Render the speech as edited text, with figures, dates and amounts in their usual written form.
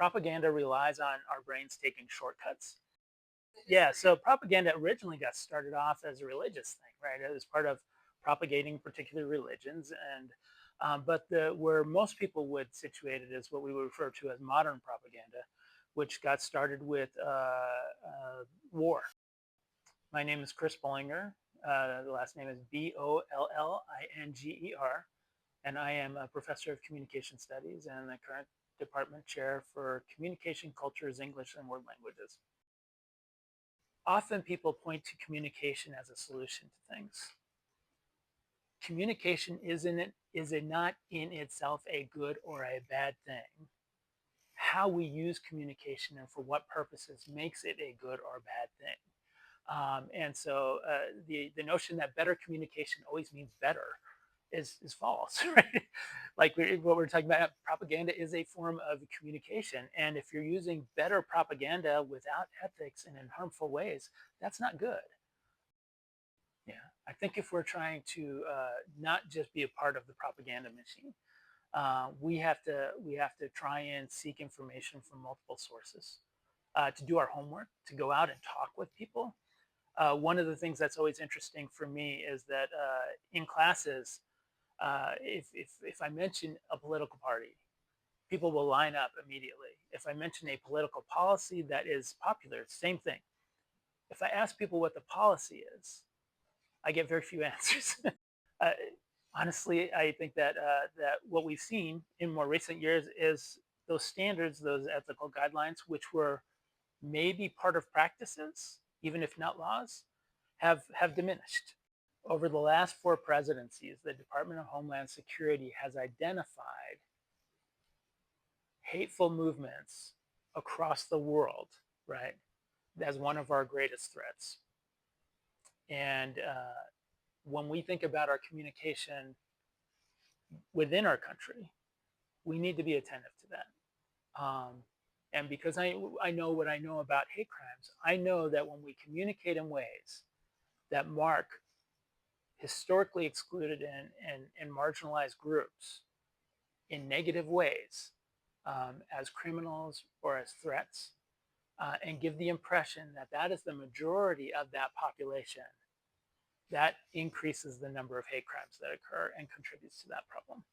propaganda relies on our brains taking shortcuts. Yeah, so propaganda originally got started off as a religious thing, right? It was part of propagating particular religions, and but the where most people would situate it is what we would refer to as modern propaganda, which got started with war. My name is Chris Bollinger. The last name is Bollinger, and I am a professor of communication studies and the current department chair for communication cultures, English, and world languages. Often people point to communication as a solution to things. Communication is it not in itself a good or a bad thing. How we use communication and for what purposes makes it a good or bad thing. The notion that better communication always means better is false, right? What we're talking about, propaganda is a form of communication, and if you're using better propaganda without ethics and in harmful ways, that's not good. Yeah, I think if we're trying to not just be a part of the propaganda machine, we have to try and seek information from multiple sources, to do our homework, to go out and talk with people. One of the things that's always interesting for me is that in classes, if I mention a political party, people will line up immediately. If I mention a political policy that is popular, same thing. If I ask people what the policy is, I get very few answers. uh, Honestly, I think that what we've seen in more recent years is those standards, those ethical guidelines, which were maybe part of practices, even if not laws, have diminished. Over the last four presidencies, the Department of Homeland Security has identified hateful movements across the world, right, as one of our greatest threats. And when we think about our communication within our country, we need to be attentive to that. And because I know what I know about hate crimes, I know that when we communicate in ways that mark historically excluded and marginalized groups in negative ways, as criminals or as threats, and give the impression that that is the majority of that population, that increases the number of hate crimes that occur and contributes to that problem.